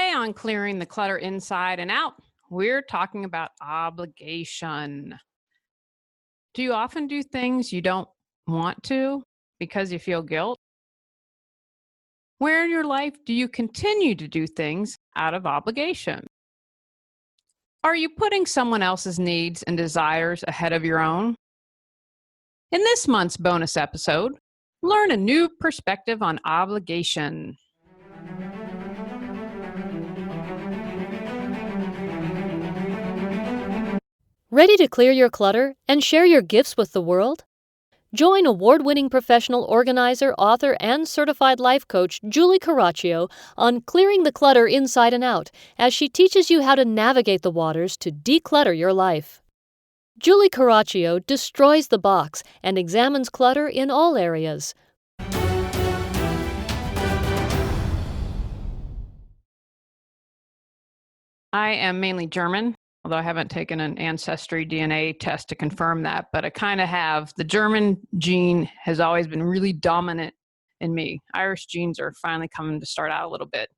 Today on Clearing the Clutter Inside and Out, we're talking about obligation. Do you often do things you don't want to because you feel guilt? Where in your life do you continue to do things out of obligation? Are you putting someone else's needs and desires ahead of your own? In this month's bonus episode, learn a new perspective on obligation. Ready to clear your clutter and share your gifts with the world? Join award-winning professional organizer, author, and certified life coach Julie Coraccio on Clearing the Clutter Inside and Out as she teaches you how to navigate the waters to declutter your life. Julie Coraccio destroys the box and examines clutter in all areas. I am mainly German, although I haven't taken an ancestry DNA test to confirm that, but I kind of have. The German gene has always been really dominant in me. Irish genes are finally coming to start out a little bit.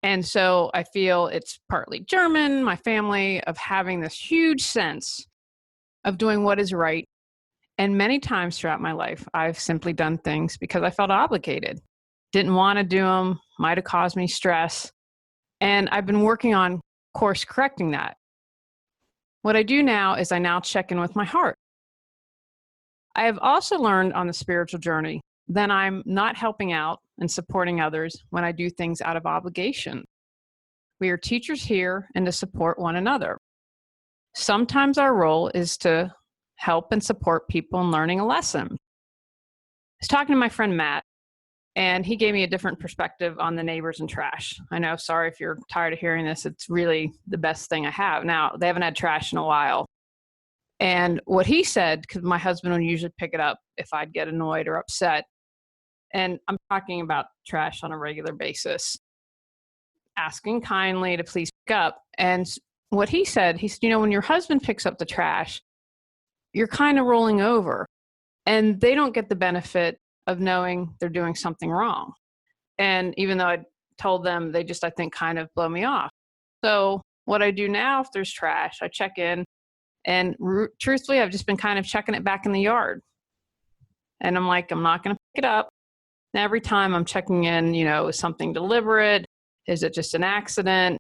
And so I feel it's partly German, my family, of having this huge sense of doing what is right. And many times throughout my life, I've simply done things because I felt obligated. Didn't want to do them, might have caused me stress. And I've been working on course correcting that. What I do now is I now check in with my heart. I have also learned on the spiritual journey that I'm not helping out and supporting others when I do things out of obligation. We are teachers here and to support one another. Sometimes our role is to help and support people in learning a lesson. I was talking to my friend Matt, and he gave me a different perspective on the neighbors and trash. I know, sorry if you're tired of hearing this, it's really the best thing I have. Now, they haven't had trash in a while. And what he said, because my husband would usually pick it up if I'd get annoyed or upset, and I'm talking about trash on a regular basis, asking kindly to please pick up. And what he said, when your husband picks up the trash, you're kind of rolling over, and they don't get the benefit of knowing they're doing something wrong. And even though I told them, they just, I think, kind of blow me off. So what I do now, if there's trash, I check in, and truthfully, I've just been kind of checking it back in the yard. And I'm like, I'm not going to pick it up. And every time I'm checking in, is something deliberate? Is it just an accident?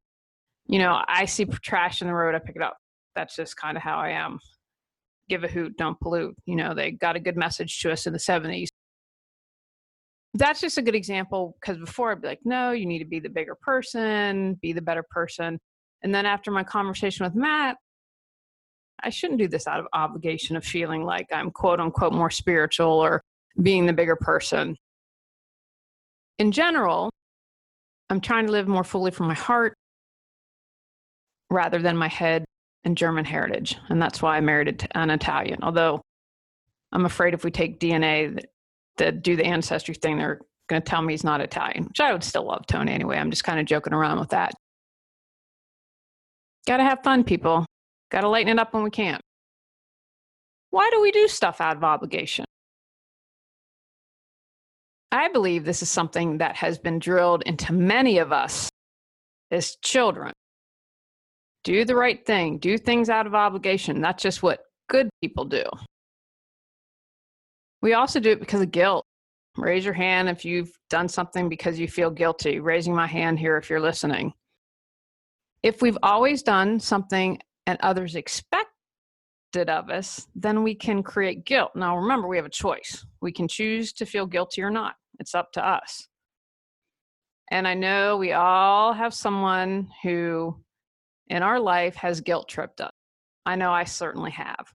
I see trash in the road, I pick it up. That's just kind of how I am. Give a hoot, don't pollute. They got a good message to us in the 70s. That's just a good example, because before I'd be like, no, you need to be the bigger person, be the better person. And then after my conversation with Matt, I shouldn't do this out of obligation of feeling like I'm quote unquote more spiritual or being the bigger person. In general, I'm trying to live more fully from my heart rather than my head and German heritage. And that's why I married an Italian. Although I'm afraid if we take DNA that do the ancestry thing, they're going to tell me he's not Italian, which I would still love Tony anyway. I'm just kind of joking around with that. Got to have fun, people. Got to lighten it up when we can. Why do we do stuff out of obligation? I believe this is something that has been drilled into many of us as children. Do the right thing. Do things out of obligation. That's just what good people do. We also do it because of guilt. Raise your hand if you've done something because you feel guilty. Raising my hand here if you're listening. If we've always done something and others expect it of us, then we can create guilt. Now, remember, we have a choice. We can choose to feel guilty or not. It's up to us. And I know we all have someone who in our life has guilt tripped us. I know I certainly have.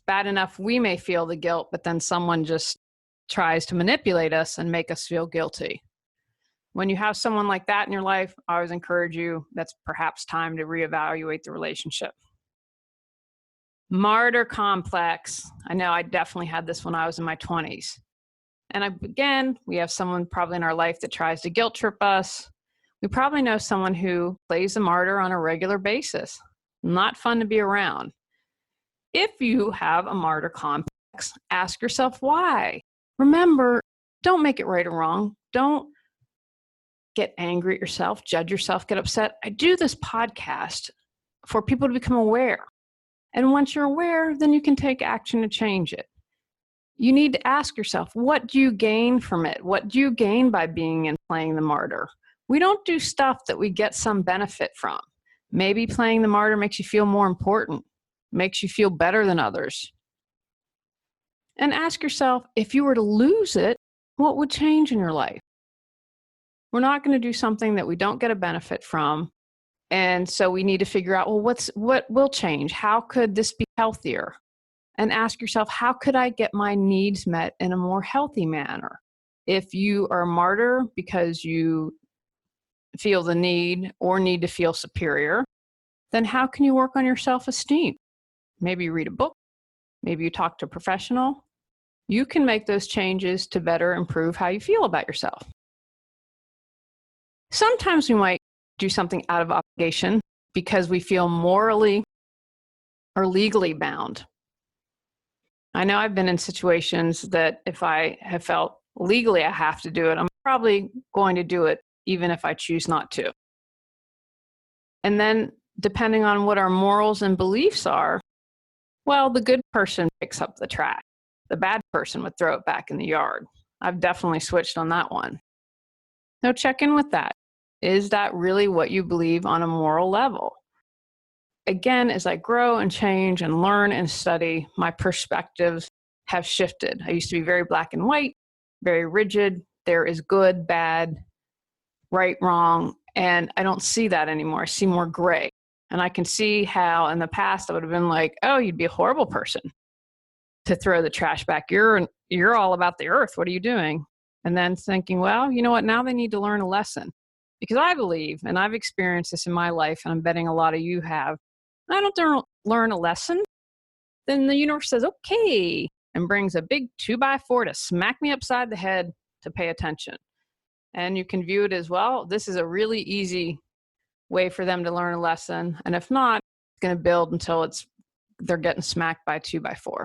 Bad enough we may feel the guilt, but then someone just tries to manipulate us and make us feel guilty. When you have someone like that in your life, I always encourage you, that's perhaps time to reevaluate the relationship. Martyr complex. I know I definitely had this when I was in my 20s. And again, we have someone probably in our life that tries to guilt trip us. We probably know someone who plays a martyr on a regular basis. Not fun to be around. If you have a martyr complex, ask yourself why. Remember, don't make it right or wrong. Don't get angry at yourself, judge yourself, get upset. I do this podcast for people to become aware. And once you're aware, then you can take action to change it. You need to ask yourself, what do you gain from it? What do you gain by being and playing the martyr? We don't do stuff that we get some benefit from. Maybe playing the martyr makes you feel more important, makes you feel better than others. And ask yourself, if you were to lose it, what would change in your life? We're not going to do something that we don't get a benefit from. And so we need to figure out, well, what will change? How could this be healthier? And ask yourself, how could I get my needs met in a more healthy manner? If you are a martyr because you feel the need or need to feel superior, then how can you work on your self-esteem? Maybe you read a book, maybe you talk to a professional. You can make those changes to better improve how you feel about yourself. Sometimes we might do something out of obligation because we feel morally or legally bound. I know I've been in situations that if I have felt legally I have to do it, I'm probably going to do it even if I choose not to. And then depending on what our morals and beliefs are, well, the good person picks up the trash. The bad person would throw it back in the yard. I've definitely switched on that one. Now check in with that. Is that really what you believe on a moral level? Again, as I grow and change and learn and study, my perspectives have shifted. I used to be very black and white, very rigid. There is good, bad, right, wrong, and I don't see that anymore. I see more gray. And I can see how in the past I would have been like, oh, you'd be a horrible person to throw the trash back. You're all about the earth. What are you doing? And then thinking, well, you know what? Now they need to learn a lesson. Because I believe, and I've experienced this in my life, and I'm betting a lot of you have, I don't learn a lesson, then the universe says, okay, and brings a big 2x4 to smack me upside the head to pay attention. And you can view it as, well, this is a really easy way for them to learn a lesson. And if not, it's going to build until they're getting smacked by 2x4.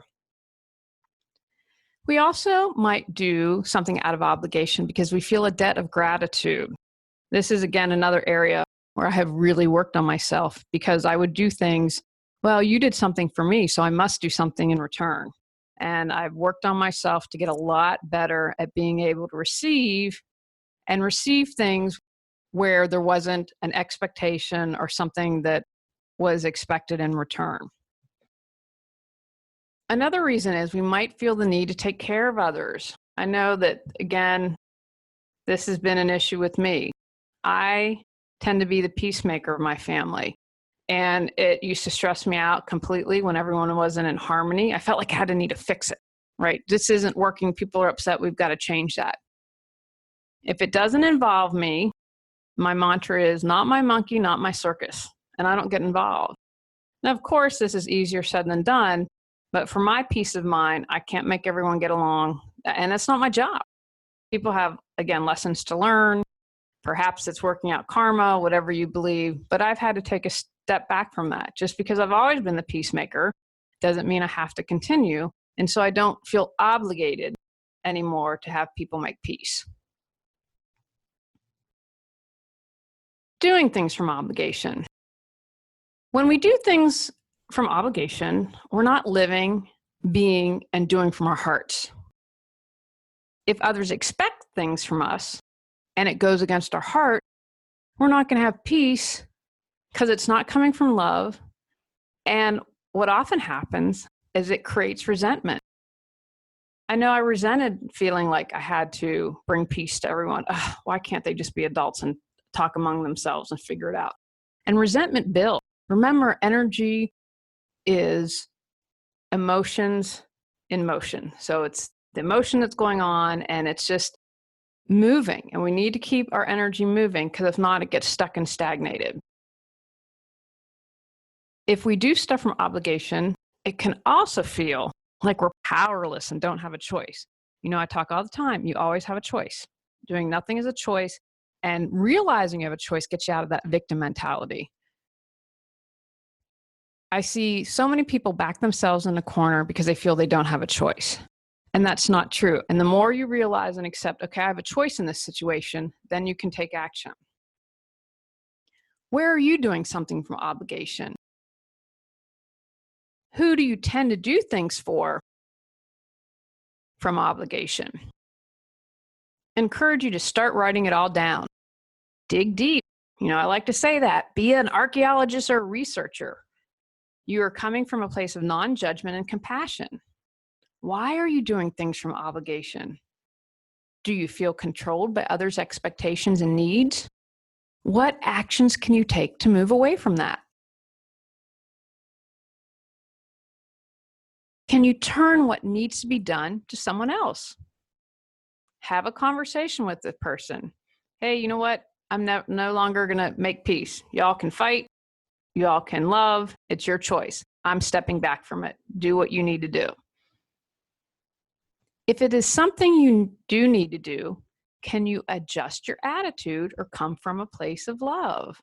We also might do something out of obligation because we feel a debt of gratitude. This is, again, another area where I have really worked on myself because I would do things, well, you did something for me, so I must do something in return. And I've worked on myself to get a lot better at being able to receive things where there wasn't an expectation or something that was expected in return. Another reason is we might feel the need to take care of others. I know that, again, this has been an issue with me. I tend to be the peacemaker of my family, and it used to stress me out completely when everyone wasn't in harmony. I felt like I had to need to fix it, right? This isn't working. People are upset. We've got to change that. If it doesn't involve me, my mantra is not my monkey, not my circus, and I don't get involved. Now, of course, this is easier said than done, but for my peace of mind, I can't make everyone get along, and that's not my job. People have, again, lessons to learn. Perhaps it's working out karma, whatever you believe, but I've had to take a step back from that. Just because I've always been the peacemaker doesn't mean I have to continue, and so I don't feel obligated anymore to have people make peace. Doing things from obligation. When we do things from obligation, we're not living, being, and doing from our hearts. If others expect things from us and it goes against our heart, we're not going to have peace because it's not coming from love. And what often happens is it creates resentment. I know I resented feeling like I had to bring peace to everyone. Ugh, why can't they just be adults and talk among themselves and figure it out? And resentment builds. Remember, energy is emotions in motion. So it's the emotion that's going on and it's just moving. And we need to keep our energy moving because if not, it gets stuck and stagnated. If we do stuff from obligation, it can also feel like we're powerless and don't have a choice. You know, I talk all the time. You always have a choice. Doing nothing is a choice. And realizing you have a choice gets you out of that victim mentality. I see so many people back themselves in a corner because they feel they don't have a choice. And that's not true. And the more you realize and accept, okay, I have a choice in this situation, then you can take action. Where are you doing something from obligation? Who do you tend to do things for from obligation? Encourage you to start writing it all down. Dig deep. I like to say that. Be an archaeologist or a researcher. You are coming from a place of non-judgment and compassion. Why are you doing things from obligation? Do you feel controlled by others' expectations and needs? What actions can you take to move away from that? Can you turn what needs to be done to someone else? Have a conversation with the person. Hey, you know what? I'm no longer going to make peace. Y'all can fight. Y'all can love. It's your choice. I'm stepping back from it. Do what you need to do. If it is something you do need to do, can you adjust your attitude or come from a place of love?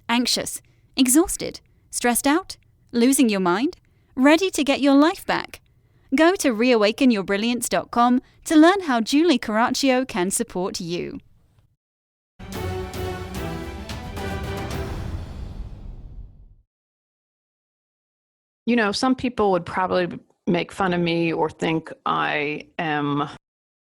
Anxious, exhausted, stressed out, losing your mind, ready to get your life back? Go to reawakenyourbrilliance.com to learn how Julie Coraccio can support you. Some people would probably make fun of me or think I am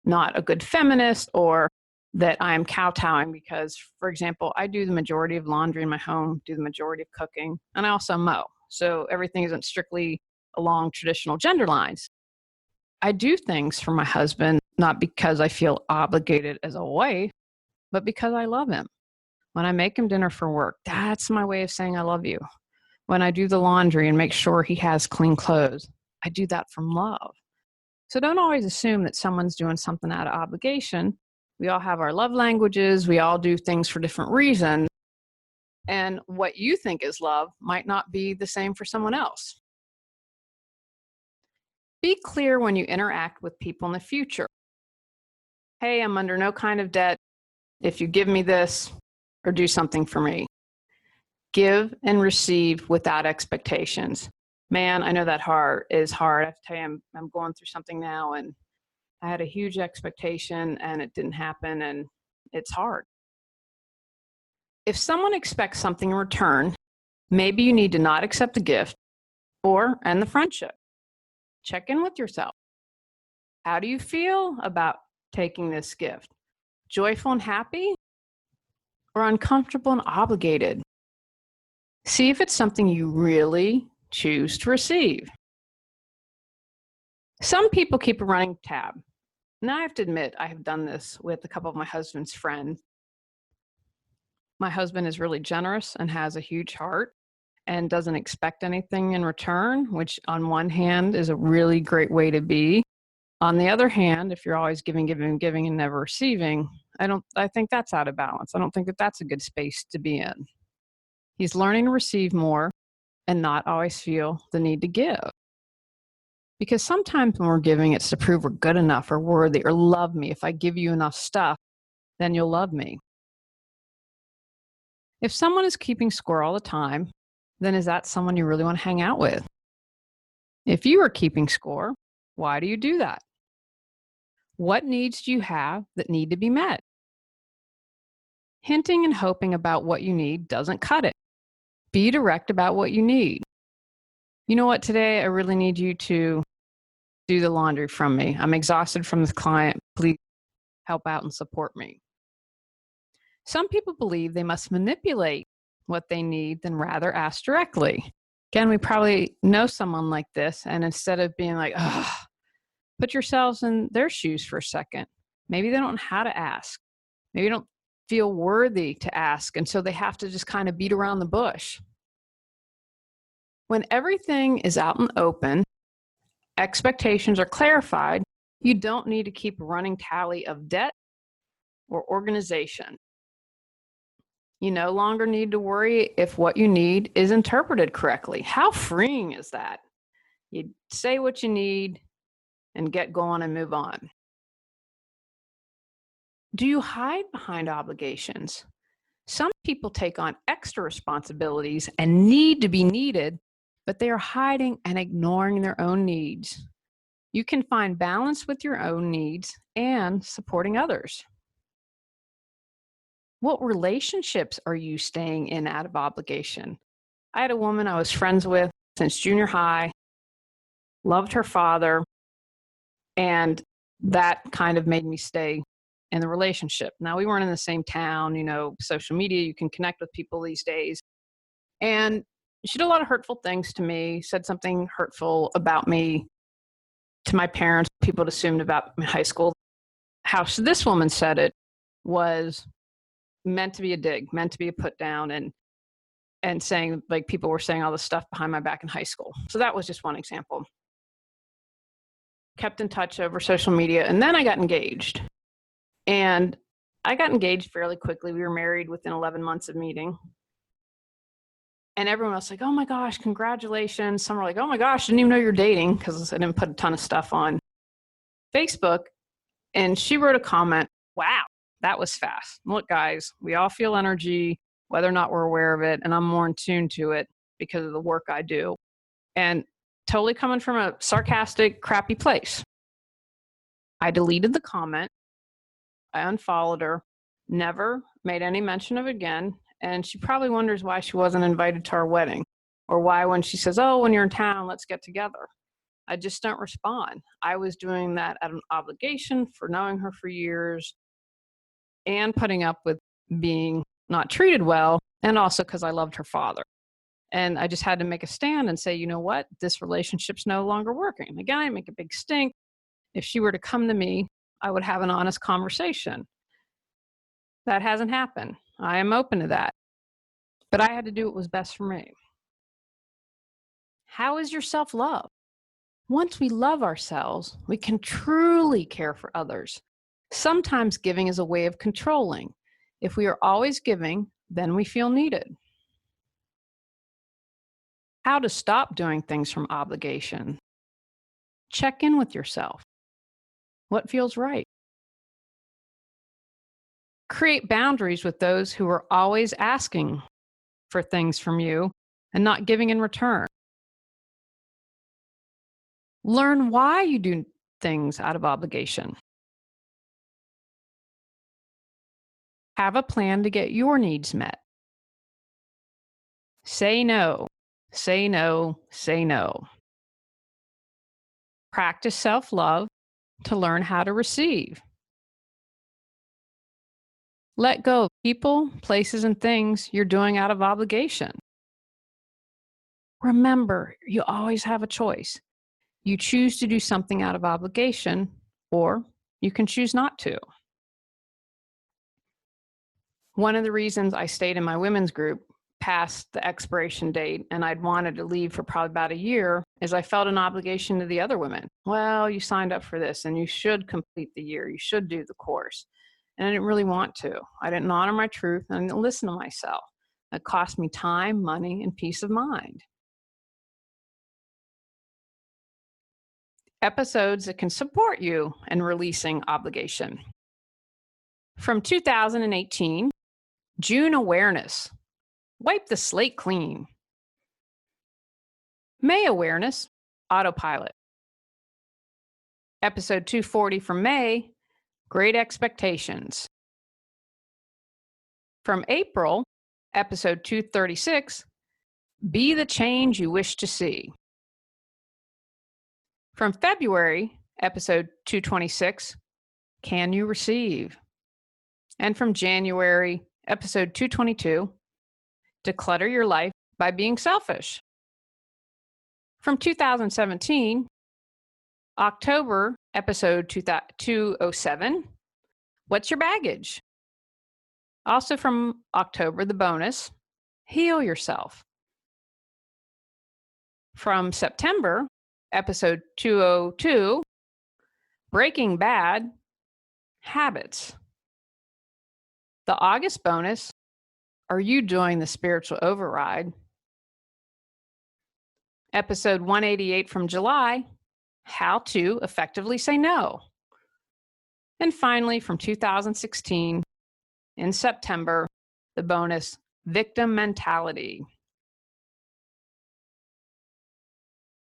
not a good feminist or that I'm kowtowing because, for example, I do the majority of laundry in my home, do the majority of cooking, and I also mow. So everything isn't strictly along traditional gender lines. I do things for my husband, not because I feel obligated as a wife, but because I love him. When I make him dinner for work, that's my way of saying I love you. When I do the laundry and make sure he has clean clothes, I do that from love. So don't always assume that someone's doing something out of obligation. We all have our love languages. We all do things for different reasons. And what you think is love might not be the same for someone else. Be clear when you interact with people in the future. Hey, I'm under no kind of debt if you give me this or do something for me. Give and receive without expectations. Man, I know that is hard. I have to tell you, I'm going through something now, and I had a huge expectation, and it didn't happen, and it's hard. If someone expects something in return, maybe you need to not accept the gift or end the friendship. Check in with yourself. How do you feel about taking this gift? Joyful and happy, or uncomfortable and obligated? See if it's something you really choose to receive. Some people keep a running tab. And I have to admit, I have done this with a couple of my husband's friends. My husband is really generous and has a huge heart and doesn't expect anything in return, which on one hand is a really great way to be. On the other hand, if you're always giving and never receiving, I think that's out of balance. I don't think that that's a good space to be in. He's learning to receive more and not always feel the need to give. Because sometimes when we're giving, it's to prove we're good enough or worthy or love me. If I give you enough stuff, then you'll love me. If someone is keeping score all the time, then is that someone you really want to hang out with? If you are keeping score, why do you do that? What needs do you have that need to be met? Hinting and hoping about what you need doesn't cut it. Be direct about what you need. You know what, today I really need you to do the laundry from me. I'm exhausted from this client. Please help out and support me. Some people believe they must manipulate what they need than rather ask directly. Again, we probably know someone like this, and instead of being like, ugh, put yourselves in their shoes for a second. Maybe they don't know how to ask. Maybe they don't feel worthy to ask, and so they have to just kind of beat around the bush. When everything is out and open, expectations are clarified, you don't need to keep a running tally of debt or organization. You no longer need to worry if what you need is interpreted correctly. How freeing is that? You say what you need and get going and move on. Do you hide behind obligations? Some people take on extra responsibilities and need to be needed, but they are hiding and ignoring their own needs. You can find balance with your own needs and supporting others. What relationships are you staying in out of obligation? I had a woman I was friends with since junior high, loved her father, and that kind of made me stay in the relationship. Now, we weren't in the same town, social media, you can connect with people these days. And she did a lot of hurtful things to me, said something hurtful about me to my parents, people had assumed about my high school. How this woman said it was meant to be a dig, meant to be a put down, and saying, like, people were saying all this stuff behind my back in high school. So that was just one example. Kept in touch over social media, and then I got engaged. And I got engaged fairly quickly. We were married within 11 months of meeting. And everyone was like, oh my gosh, congratulations. Some were like, oh my gosh, I didn't even know you're dating, because I didn't put a ton of stuff on Facebook. And she wrote a comment, wow, that was fast. Look, guys, we all feel energy, whether or not we're aware of it. And I'm more in tune to it because of the work I do. And totally coming from a sarcastic, crappy place. I deleted the comment. I unfollowed her, never made any mention of it again. And she probably wonders why she wasn't invited to our wedding, or why when she says, oh, when you're in town, let's get together. I just don't respond. I was doing that out of an obligation for knowing her for years and putting up with being not treated well, and also because I loved her father. And I just had to make a stand and say, you know what, this relationship's no longer working. Again, I make a big stink. If she were to come to me, I would have an honest conversation. That hasn't happened. I am open to that. But I had to do what was best for me. How is your self-love? Once we love ourselves, we can truly care for others. Sometimes giving is a way of controlling. If we are always giving, then we feel needed. How to stop doing things from obligation. Check in with yourself. What feels right? Create boundaries with those who are always asking for things from you and not giving in return. Learn why you do things out of obligation. Have a plan to get your needs met. Say no, say no, say no. Practice self-love to learn how to receive. Let go of people, places, and things you're doing out of obligation. Remember, you always have a choice. You choose to do something out of obligation, or you can choose not to. One of the reasons I stayed in my women's group past the expiration date, and I'd wanted to leave for probably about a year, is I felt an obligation to the other women. Well, you signed up for this and you should complete the year. You should do the course. And I didn't really want to. I didn't honor my truth and I didn't listen to myself. It cost me time, money, and peace of mind. Episodes that can support you in releasing obligation. From 2018, June awareness. Wipe the slate clean. May awareness, autopilot. Episode 240 from May, great expectations. From April, episode 236, be the change you wish to see. From February, episode 226, can you receive? And from January, episode 222, declutter your life by being selfish. From 2017, October, episode 207, what's your baggage? Also from October, the bonus, heal yourself. From September, episode 202, breaking bad habits. The August bonus, are you doing the spiritual override? Episode 188 from July, how to effectively say no. And finally, from 2016, in September, the bonus victim mentality.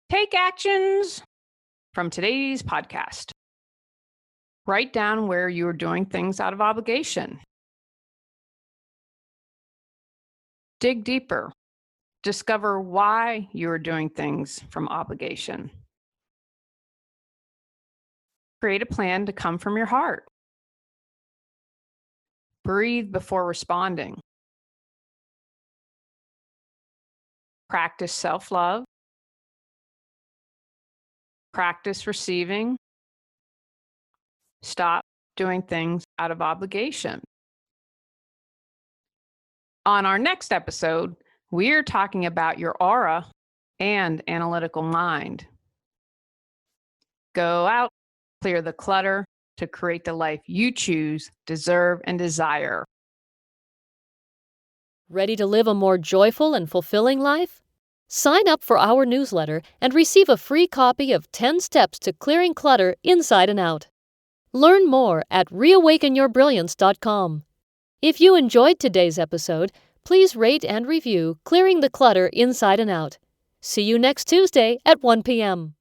Take actions from today's podcast. Write down where you are doing things out of obligation. Dig deeper. Discover why you are doing things from obligation. Create a plan to come from your heart. Breathe before responding. Practice self-love. Practice receiving. Stop doing things out of obligation. On our next episode, we're talking about your aura and analytical mind. Go out, clear the clutter to create the life you choose, deserve, and desire. Ready to live a more joyful and fulfilling life? Sign up for our newsletter and receive a free copy of 10 Steps to Clearing Clutter Inside and Out. Learn more at reawakenyourbrilliance.com. If you enjoyed today's episode, please rate and review Clearing the Clutter Inside and Out. See you next Tuesday at 1 p.m.